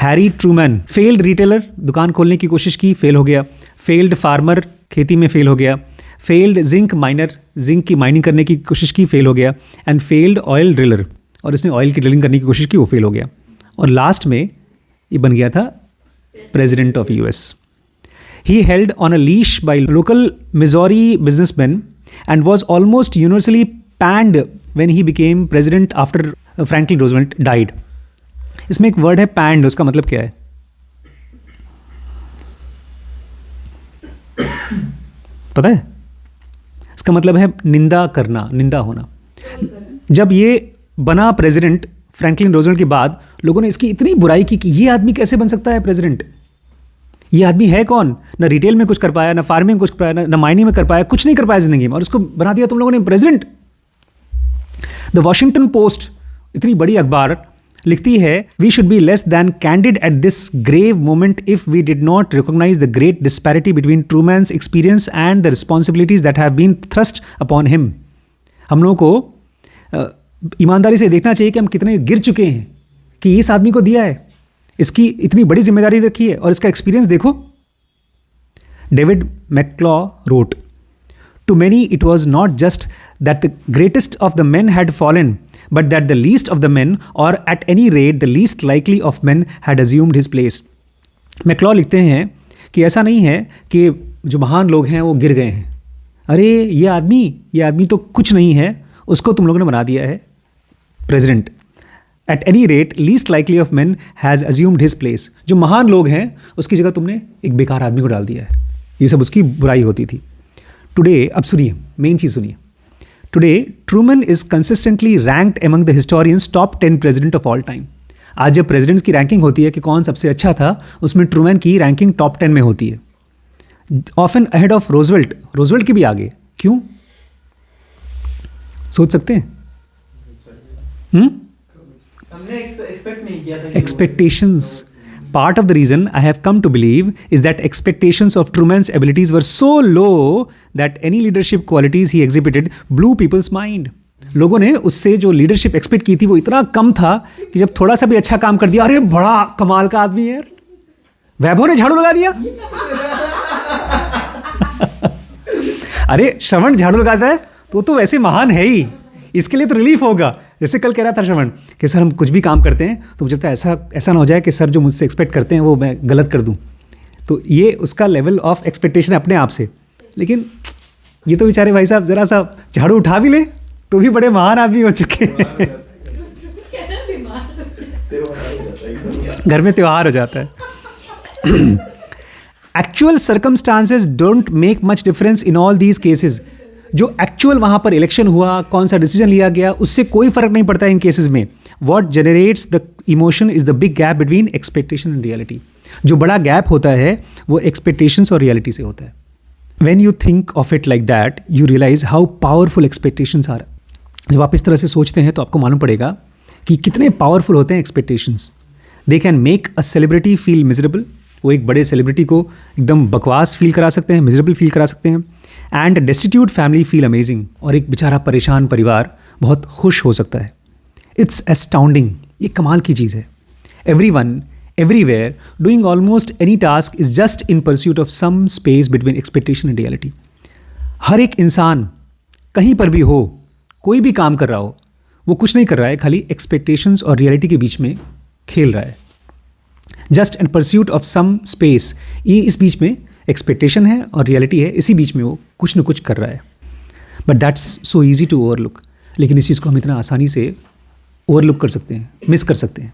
Harry Trueman, failed retailer, दुकान खोलने की कोशिश की, फेल हो गया। फेल्ड फार्मर, खेती में फेल हो गया। फेल्ड जिंक माइनर, जिंक की माइनिंग करने की कोशिश की, फेल हो गया। एंड फेल्ड ऑयल ड्रिलर, और इसने ऑयल की ड्रिलिंग करने की कोशिश की, वो फेल हो गया। और लास्ट में ये बन गया था president of US. He held on a leash by local Missouri businessman and was almost universally panned when he became president after Franklin Roosevelt died. इसमें एक वर्ड है पैंड, उसका मतलब क्या है? पता है? इसका मतलब है निंदा करना, निंदा होना। जब ये बना प्रेसिडेंट फ्रैंकलिन रूजवेल्ट के बाद, लोगों ने इसकी इतनी बुराई की कि ये आदमी कैसे बन सकता है प्रेसिडेंट? ये आदमी है कौन? ना रिटेल में कुछ कर पाया, ना फार्मिंग में कुछ कर पाया, ना माइनिंग में कर पाया, कुछ नहीं कर पाया जिंदगी में, और उसको बना दिया तुम लोगों ने प्रेसिडेंट। द वॉशिंगटन पोस्ट, इतनी बड़ी अखबार, लिखती है we should be less than candid at this grave moment if we did not recognize the great disparity between Truman's experience and the responsibilities that have been thrust upon him. हम लोगों को ईमानदारी से देखना चाहिए कि हम कितने गिर चुके हैं कि इस आदमी को दिया है, इसकी इतनी बड़ी जिम्मेदारी रखी है, और इसका एक्सपीरियंस देखो। David McCullough wrote, to many it was not just that the greatest of the men had fallen, but that the least of the men, or at any rate the least likely of men, had assumed his place. मैक्लॉ लिखते हैं कि ऐसा नहीं है कि जो महान लोग हैं वो गिर गए हैं, अरे ये आदमी तो कुछ नहीं है, उसको तुम लोगों ने बना दिया है president. At any rate least likely of men has assumed his place. जो महान लोग हैं उसकी जगह तुमने एक बेकार आदमी को डाल दिया है। ये सब उसकी बुराई होती थी। टुडे, अब सुनिए, मेन चीज़ सुनिए। Today, Truman is consistently ranked among the historians' top 10 president of all time. आज जब प्रेसिडेंट्स की रैंकिंग होती है कि कौन सबसे अच्छा था, उसमें ट्रूमैन की रैंकिंग टॉप 10 में होती है। Often ahead of Roosevelt, Roosevelt की भी आगे। क्यों? सोच सकते हैं? हमने एक्सपेक्ट नहीं किया था। Expectations. Part of the reason I have come to believe is that expectations of Truman's abilities were so low that any leadership qualities he exhibited blew people's mind. लोगों ने उससे जो लीडरशिप एक्सपेक्ट की थी वो इतना कम था कि जब थोड़ा सा भी अच्छा काम कर दिया, अरे बड़ा कमाल का आदमी है यार, वैभव ने झाड़ू लगा दिया। अरे श्रवण झाड़ू लगाता है तो वैसे महान है ही, इसके लिए तो रिलीफ होगा। जैसे कल कह रहा था श्रवण कि सर हम कुछ भी काम करते हैं तो मुझे लगता है ऐसा ना हो जाए कि सर जो मुझसे एक्सपेक्ट करते हैं वो मैं गलत कर दूं। तो ये उसका लेवल ऑफ एक्सपेक्टेशन है अपने आप से। लेकिन ये तो बेचारे भाई साहब जरा सा झाड़ू उठा भी ले तो भी बड़े महान आदमी हो चुके हैं। घर में त्योहार हो जाता है। Actual circumstances don't make much difference in all these cases. जो एक्चुअल वहाँ पर इलेक्शन हुआ, कौन सा डिसीजन लिया गया, उससे कोई फर्क नहीं पड़ता इन केसेस में। What generates the emotion is the big gap between expectation and reality. जो बड़ा गैप होता है वो एक्सपेक्टेशंस और रियलिटी से होता है। When you think of it like that you realize how powerful expectations are. जब आप इस तरह से सोचते हैं तो आपको मालूम पड़ेगा कि कितने पावरफुल होते हैं expectations. They can make a celebrity feel miserable. वो एक बड़े सेलिब्रिटी को एकदम बकवास फील करा सकते हैं, मिजरेबल फील करा सकते हैं। And destitute family feel amazing. और एक बेचारा परेशान परिवार बहुत खुश हो सकता है। It's astounding. ये कमाल की चीज़ है। Everyone everywhere doing almost any task is just in pursuit of some space between expectation and reality. हर एक इंसान कहीं पर भी हो, कोई भी काम कर रहा हो, वो कुछ नहीं कर रहा है, खाली एक्सपेक्टेशंस और रियलिटी के बीच में खेल रहा है। Just in pursuit of some space, ये इस बीच में एक्सपेक्टेशन है और रियलिटी है, इसी बीच में वो कुछ न कुछ कर रहा है। But that's so easy to overlook. लेकिन इस चीज़ को हम इतना आसानी से ओवरलुक कर सकते हैं, मिस कर सकते हैं।